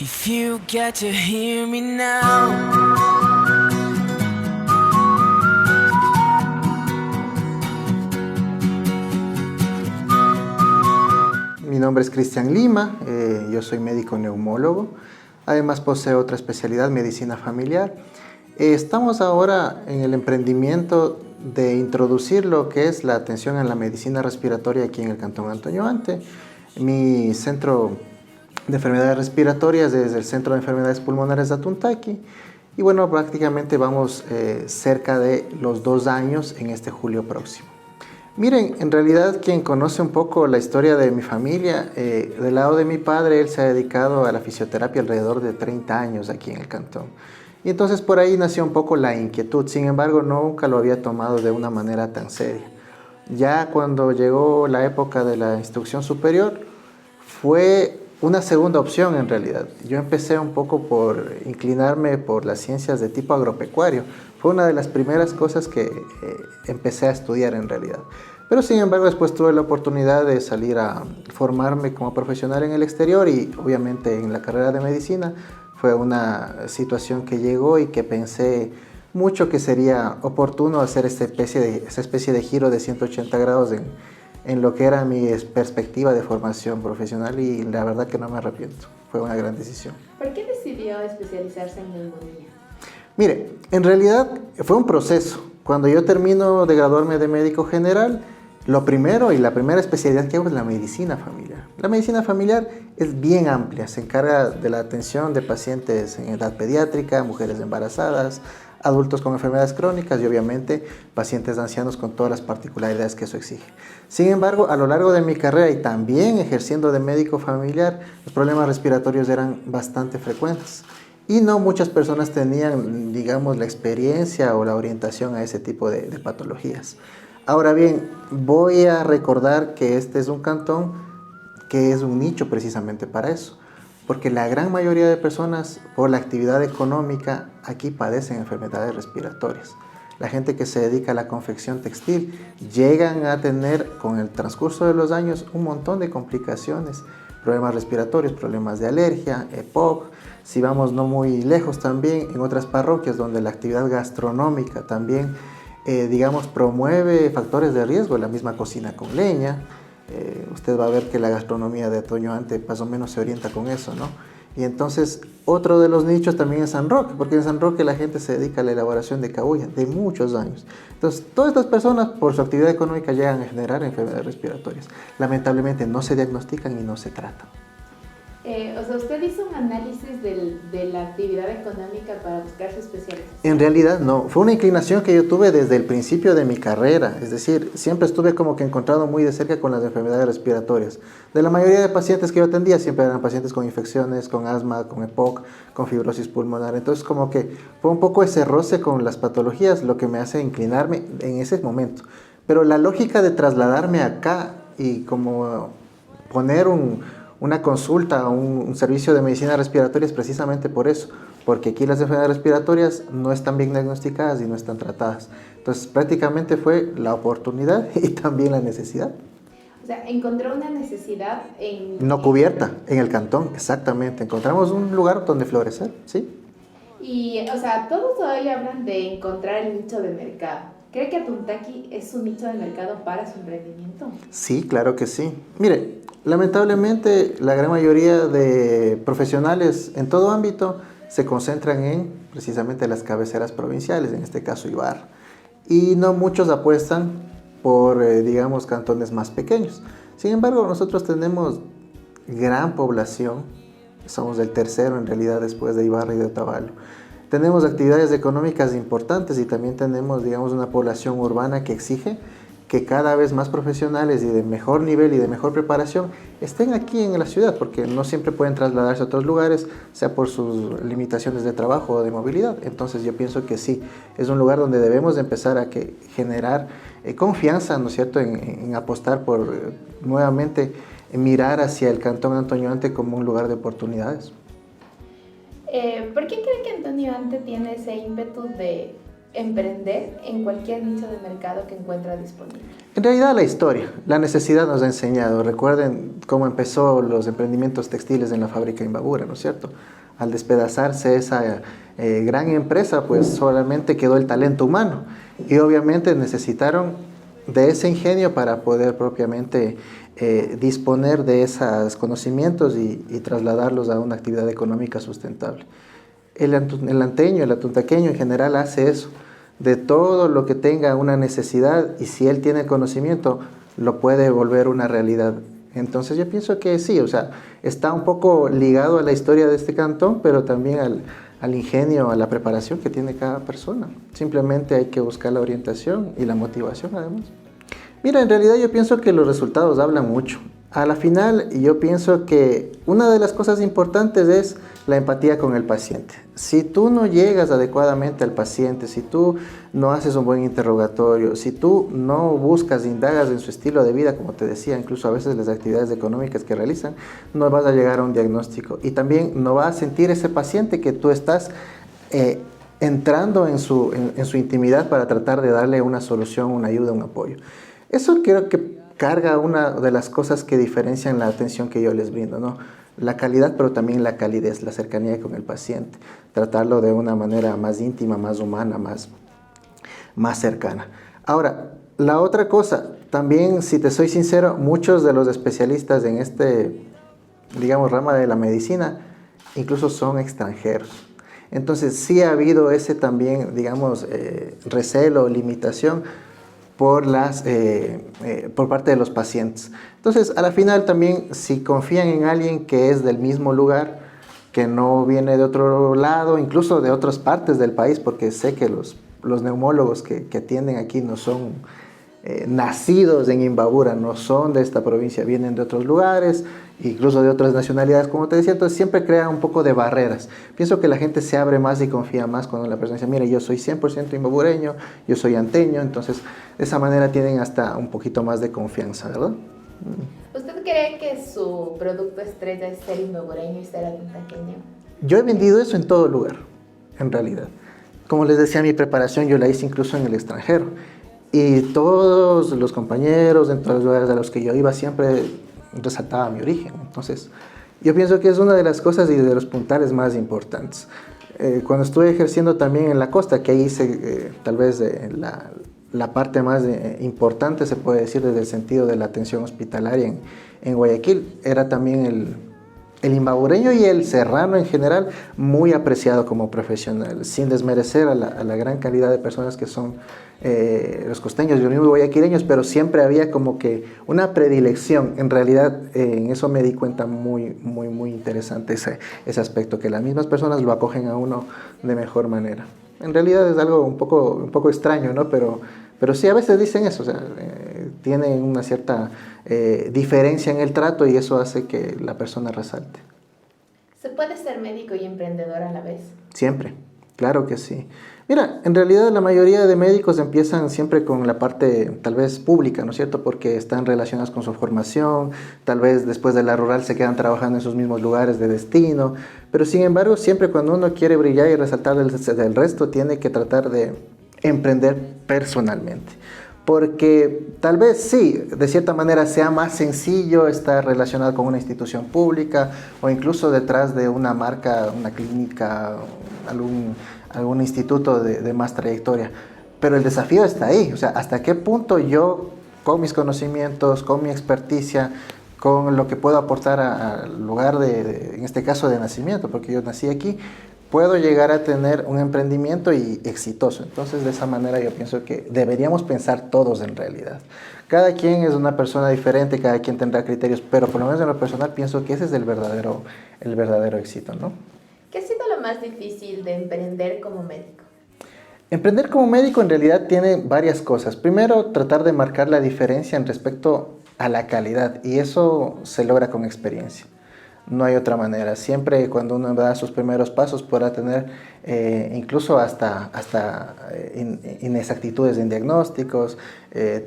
If you get to hear me now. Mi nombre es Cristian Lima, yo soy médico neumólogo, además poseo otra especialidad, medicina familiar. Estamos ahora en el emprendimiento de introducir lo que es la atención en la medicina respiratoria aquí en el Cantón Antonio Ante. Mi centro de enfermedades respiratorias es el Centro de Enfermedades Pulmonares de Atuntaqui y bueno, prácticamente vamos cerca de los 2 años en este julio próximo. Miren, en realidad quien conoce un poco la historia de mi familia, del lado de mi padre, él se ha dedicado a la fisioterapia alrededor de 30 años aquí en el cantón. Y entonces por ahí nació un poco la inquietud, sin embargo nunca lo había tomado de una manera tan seria. Ya cuando llegó la época de la instrucción superior, fue una segunda opción en realidad. Yo empecé un poco por inclinarme por las ciencias de tipo agropecuario. Fue una de las primeras cosas que empecé a estudiar en realidad. Pero sin embargo después tuve la oportunidad de salir a formarme como profesional en el exterior y obviamente en la carrera de medicina fue una situación que llegó y que pensé mucho que sería oportuno hacer esta especie de giro de 180 grados en lo que era mi perspectiva de formación profesional y la verdad que no me arrepiento. Fue una gran decisión. ¿Por qué decidió especializarse en neumonía? Mire, en realidad fue un proceso. Cuando yo termino de graduarme de médico general, lo primero y la primera especialidad que hago es la medicina familiar. La medicina familiar es bien amplia, se encarga de la atención de pacientes en edad pediátrica, mujeres embarazadas, adultos con enfermedades crónicas y obviamente pacientes ancianos con todas las particularidades que eso exige. Sin embargo, a lo largo de mi carrera y también ejerciendo de médico familiar, los problemas respiratorios eran bastante frecuentes y no muchas personas tenían, digamos, la experiencia o la orientación a ese tipo de patologías. Ahora bien, voy a recordar que este es un cantón que es un nicho precisamente para eso, porque la gran mayoría de personas por la actividad económica aquí padecen enfermedades respiratorias. La gente que se dedica a la confección textil llegan a tener con el transcurso de los años un montón de complicaciones, problemas respiratorios, problemas de alergia, EPOC. Si vamos no muy lejos también en otras parroquias donde la actividad gastronómica también digamos, promueve factores de riesgo, la misma cocina con leña. Usted va a ver que la gastronomía de Antonio Ante más o menos se orienta con eso, ¿no? Y entonces, otro de los nichos también es San Roque, porque en San Roque la gente se dedica a la elaboración de cabuya de muchos años. Entonces, todas estas personas, por su actividad económica, llegan a generar enfermedades respiratorias. Lamentablemente, no se diagnostican y no se tratan. O sea, ¿usted hizo un análisis de la actividad económica para buscar su especialización? En realidad no, fue una inclinación que yo tuve desde el principio de mi carrera, es decir, siempre estuve como que encontrado muy de cerca con las enfermedades respiratorias. De la mayoría de pacientes que yo atendía siempre eran pacientes con infecciones, con asma, con EPOC, con fibrosis pulmonar, entonces como que fue un poco ese roce con las patologías lo que me hace inclinarme en ese momento. Pero la lógica de trasladarme acá y como poner una consulta, un servicio de medicina respiratoria es precisamente por eso, porque aquí las enfermedades respiratorias no están bien diagnosticadas y no están tratadas. Entonces prácticamente fue la oportunidad y también la necesidad. O sea, encontró una necesidad no cubierta en el cantón, exactamente. Encontramos un lugar donde florecer, ¿sí? Y, o sea, todos hoy hablan de encontrar el nicho de mercado. ¿Cree que Atuntaqui es un nicho de mercado para su emprendimiento? Sí, claro que sí. Mire, lamentablemente la gran mayoría de profesionales en todo ámbito se concentran en precisamente las cabeceras provinciales, en este caso Ibarra. Y no muchos apuestan por, digamos, cantones más pequeños. Sin embargo, nosotros tenemos gran población, somos el tercero en realidad después de Ibarra y de Otavalo. Tenemos actividades económicas importantes y también tenemos, digamos, una población urbana que exige que cada vez más profesionales y de mejor nivel y de mejor preparación estén aquí en la ciudad, porque no siempre pueden trasladarse a otros lugares, sea por sus limitaciones de trabajo o de movilidad. Entonces yo pienso que sí, es un lugar donde debemos de empezar a generar confianza, ¿no es cierto?, en apostar por nuevamente mirar hacia el Cantón Antonio Ante como un lugar de oportunidades. ¿Por qué cree que Antonio Ante tiene ese ímpetu de emprender en cualquier nicho de mercado que encuentra disponible? En realidad la historia, la necesidad nos ha enseñado. Recuerden cómo empezó los emprendimientos textiles en la fábrica Imbabura, ¿no es cierto? Al despedazarse esa gran empresa, pues solamente quedó el talento humano y obviamente necesitaron de ese ingenio para poder propiamente disponer de esos conocimientos y trasladarlos a una actividad económica sustentable. El anteño, el atuntaqueño en general hace eso, de todo lo que tenga una necesidad y si él tiene conocimiento, lo puede volver una realidad. Entonces yo pienso que sí, o sea, está un poco ligado a la historia de este cantón, pero también al ingenio, a la preparación que tiene cada persona. Simplemente hay que buscar la orientación y la motivación además. Mira, en realidad yo pienso que los resultados hablan mucho. A la final yo pienso que una de las cosas importantes es la empatía con el paciente. Si tú no llegas adecuadamente al paciente, si tú no haces un buen interrogatorio, si tú no buscas, indagas en su estilo de vida, como te decía, incluso a veces las actividades económicas que realizan, no vas a llegar a un diagnóstico. Y también no va a sentir ese paciente que tú estás entrando en su intimidad para tratar de darle una solución, una ayuda, un apoyo. Eso creo que carga una de las cosas que diferencian la atención que yo les brindo, ¿no? La calidad, pero también la calidez, la cercanía con el paciente, tratarlo de una manera más íntima, más humana, más cercana. Ahora, la otra cosa, también, si te soy sincero, muchos de los especialistas en digamos, rama de la medicina, incluso son extranjeros. Entonces, sí ha habido ese también, digamos, recelo, limitación, por parte de los pacientes. Entonces, a la final también, si confían en alguien que es del mismo lugar, que no viene de otro lado, incluso de otras partes del país, porque sé que los neumólogos que atienden aquí no son nacidos en Imbabura, no son de esta provincia, vienen de otros lugares, incluso de otras nacionalidades, como te decía, entonces siempre crea un poco de barreras. Pienso que la gente se abre más y confía más cuando la persona dice, mire, yo soy 100% imbabureño, yo soy anteño, entonces de esa manera tienen hasta un poquito más de confianza, ¿verdad? ¿Usted cree que su producto estrella es ser imbabureño y ser atuntaqueño? Yo he vendido eso en todo lugar, en realidad. Como les decía, mi preparación yo la hice incluso en el extranjero. Y todos los compañeros, en todos los lugares a los que yo iba, siempre resaltaba mi origen. Entonces, yo pienso que es una de las cosas y de los puntales más importantes. Cuando estuve ejerciendo también en la costa, que ahí hice tal vez la parte más importante, se puede decir, desde el sentido de la atención hospitalaria en Guayaquil, era también el imbabureño y el serrano en general muy apreciado como profesional, sin desmerecer a la gran calidad de personas que son los costeños y los mismos guayaquileños, pero siempre había como que una predilección. En realidad, en eso me di cuenta muy interesante ese aspecto, que las mismas personas lo acogen a uno de mejor manera. En realidad es algo un poco extraño, ¿no? Pero sí, a veces dicen eso, o sea, tienen una cierta diferencia en el trato y eso hace que la persona resalte. ¿Se puede ser médico y emprendedor a la vez? Siempre, claro que sí. Mira, en realidad la mayoría de médicos empiezan siempre con la parte tal vez pública, ¿no es cierto? Porque están relacionados con su formación, tal vez después de la rural se quedan trabajando en sus mismos lugares de destino, pero sin embargo siempre cuando uno quiere brillar y resaltar del resto tiene que tratar de emprender personalmente. Porque tal vez sí, de cierta manera sea más sencillo estar relacionado con una institución pública o incluso detrás de una marca, una clínica, algún instituto de más trayectoria. Pero el desafío está ahí, o sea, hasta qué punto yo, con mis conocimientos, con mi experticia, con lo que puedo aportar al lugar en este caso de nacimiento, porque yo nací aquí, puedo llegar a tener un emprendimiento y exitoso. Entonces, de esa manera yo pienso que deberíamos pensar todos en realidad. Cada quien es una persona diferente, cada quien tendrá criterios, pero por lo menos en lo personal pienso que ese es el verdadero éxito, ¿no? ¿Qué ha sido lo más difícil de emprender como médico? Emprender como médico en realidad tiene varias cosas. Primero, tratar de marcar la diferencia en respecto a la calidad, y eso se logra con experiencia. No hay otra manera. Siempre cuando uno da sus primeros pasos podrá tener incluso hasta inexactitudes en diagnósticos,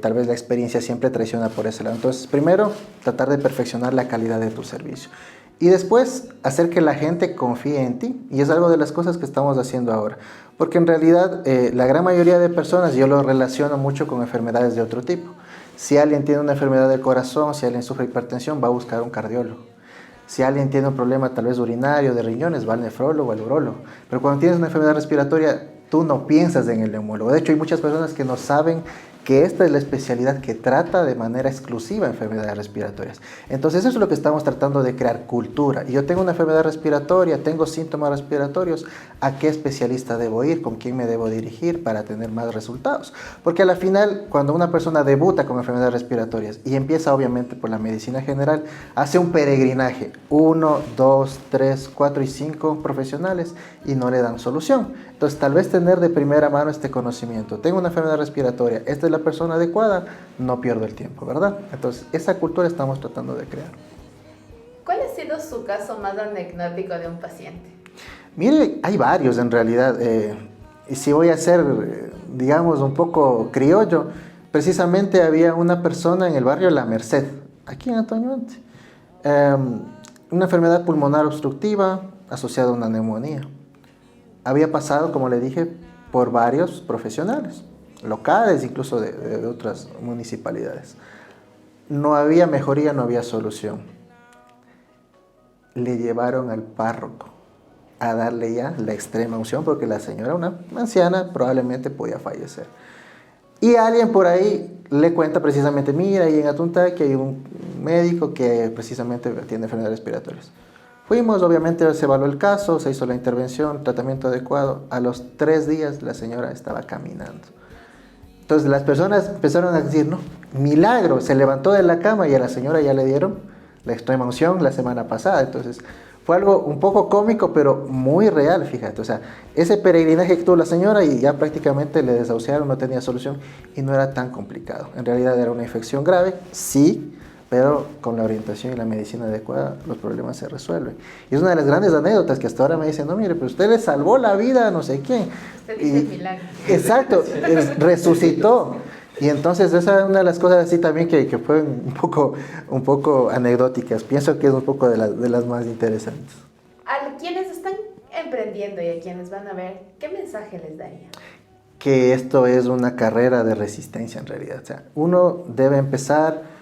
tal vez la experiencia siempre traiciona por ese lado. Entonces, primero, tratar de perfeccionar la calidad de tu servicio. Y después hacer que la gente confíe en ti. Y es algo de las cosas que estamos haciendo ahora. Porque en realidad la gran mayoría de personas yo lo relaciono mucho con enfermedades de otro tipo. Si alguien tiene una enfermedad del corazón, si alguien sufre hipertensión, va a buscar un cardiólogo. Si alguien tiene un problema tal vez urinario, de riñones, va al nefrólogo, al urólogo. Pero cuando tienes una enfermedad respiratoria, tú no piensas en el neumólogo. De hecho, hay muchas personas que no saben que esta es la especialidad que trata de manera exclusiva enfermedades respiratorias. Entonces eso es lo que estamos tratando de crear, cultura. Y yo tengo una enfermedad respiratoria, tengo síntomas respiratorios, ¿a qué especialista debo ir? ¿Con quién me debo dirigir para tener más resultados? Porque a la final, cuando una persona debuta con enfermedades respiratorias y empieza obviamente por la medicina general, hace un peregrinaje, 1, 2, 3, 4 y 5 profesionales y no le dan solución. Entonces tal vez tener de primera mano este conocimiento, tengo una enfermedad respiratoria, esta es la persona adecuada, no pierdo el tiempo, ¿verdad? Entonces esa cultura estamos tratando de crear. ¿Cuál ha sido su caso más anecdótico de un paciente? Mire, hay varios en realidad, y si voy a ser, digamos, un poco criollo, precisamente había una persona en el barrio La Merced, aquí en Atoñuante, una enfermedad pulmonar obstructiva asociada a una neumonía. Había pasado, como le dije, por varios profesionales, locales, incluso de otras municipalidades. No había mejoría, no había solución. Le llevaron al párroco a darle ya la extrema unción porque la señora, una anciana, probablemente podía fallecer. Y alguien por ahí le cuenta precisamente, mira, ahí en Atuntaqui hay un médico que precisamente atiende enfermedades respiratorias. Fuimos, obviamente se evaluó el caso, se hizo la intervención, tratamiento adecuado. A los 3 días la señora estaba caminando. Entonces las personas empezaron a decir, no, milagro, se levantó de la cama y a la señora ya le dieron la extrema unción la semana pasada. Entonces fue algo un poco cómico, pero muy real, fíjate. O sea, ese peregrinaje que tuvo la señora y ya prácticamente le desahuciaron, no tenía solución y no era tan complicado. En realidad era una infección grave, sí, pero con la orientación y la medicina adecuada los problemas se resuelven. Y es una de las grandes anécdotas que hasta ahora me dicen, no, mire, pero usted le salvó la vida a no sé quién. Usted dice milagro. Exacto, resucitó. Y entonces esa es una de las cosas así también que fue un poco anecdóticas. Pienso que es un poco de las más interesantes. A quienes están emprendiendo y a quienes van a ver, ¿qué mensaje les daría? Que esto es una carrera de resistencia en realidad. O sea, uno debe empezar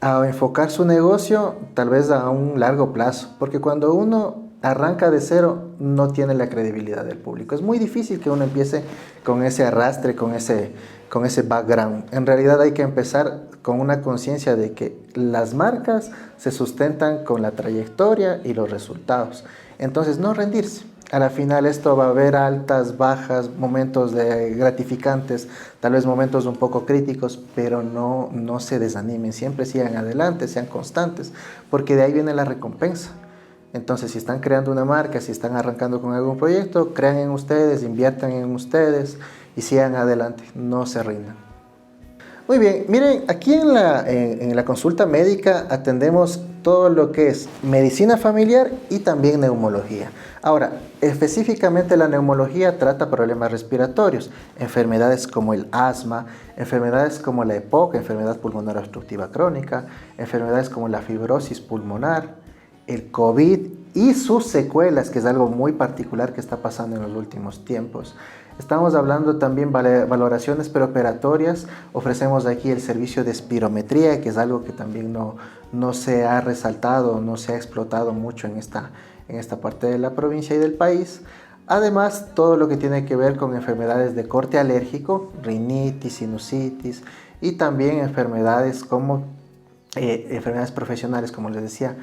a enfocar su negocio tal vez a un largo plazo, porque cuando uno arranca de cero no tiene la credibilidad del público. Es muy difícil que uno empiece con ese arrastre, con ese background. En realidad hay que empezar con una conciencia de que las marcas se sustentan con la trayectoria y los resultados. Entonces no rendirse. A la final esto va a haber altas, bajas, momentos gratificantes, tal vez momentos un poco críticos, pero no se desanimen, siempre sigan adelante, sean constantes, porque de ahí viene la recompensa. Entonces, si están creando una marca, si están arrancando con algún proyecto, crean en ustedes, inviertan en ustedes y sigan adelante, no se rindan. Muy bien, miren, aquí en la consulta médica atendemos todo lo que es medicina familiar y también neumología. Ahora, específicamente la neumología trata problemas respiratorios, enfermedades como el asma, enfermedades como la EPOC, enfermedad pulmonar obstructiva crónica, enfermedades como la fibrosis pulmonar, el COVID y sus secuelas, que es algo muy particular que está pasando en los últimos tiempos. Estamos hablando también de valoraciones preoperatorias. Ofrecemos aquí el servicio de espirometría, que es algo que también no se ha resaltado, no se ha explotado mucho en esta parte de la provincia y del país. Además, todo lo que tiene que ver con enfermedades de corte alérgico, rinitis, sinusitis y también enfermedades como enfermedades profesionales, como les decía,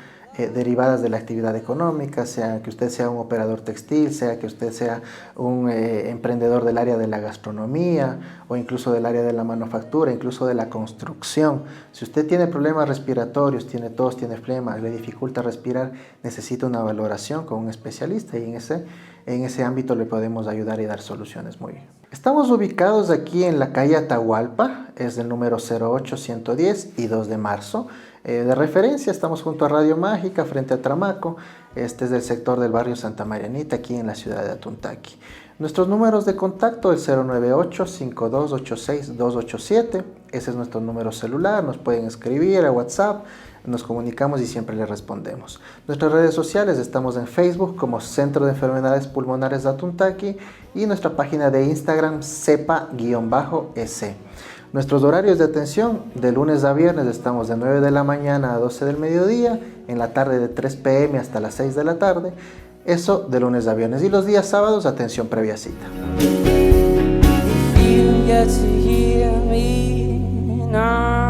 derivadas de la actividad económica, sea que usted sea un operador textil, sea que usted sea un emprendedor del área de la gastronomía o incluso del área de la manufactura, incluso de la construcción. Si usted tiene problemas respiratorios, tiene tos, tiene flema, le dificulta respirar, necesita una valoración con un especialista y en ese ámbito le podemos ayudar y dar soluciones muy bien. Estamos ubicados aquí en la calle Atahualpa, es del número 08110 y 2 de marzo. De referencia, estamos junto a Radio Mágica, frente a Tramaco. Este es del sector del barrio Santa Marianita, aquí en la ciudad de Atuntaqui. Nuestros números de contacto, el 098-5286-287, ese es nuestro número celular, nos pueden escribir a WhatsApp, nos comunicamos y siempre les respondemos. Nuestras redes sociales, estamos en Facebook como Centro de Enfermedades Pulmonares de Atuntaqui y nuestra página de Instagram cepa_es. Nuestros horarios de atención, de lunes a viernes estamos de 9 de la mañana a 12 del mediodía, en la tarde de 3 p.m. hasta las 6 de la tarde, eso de lunes a viernes. Y los días sábados, atención previa cita. If you get to hear me now.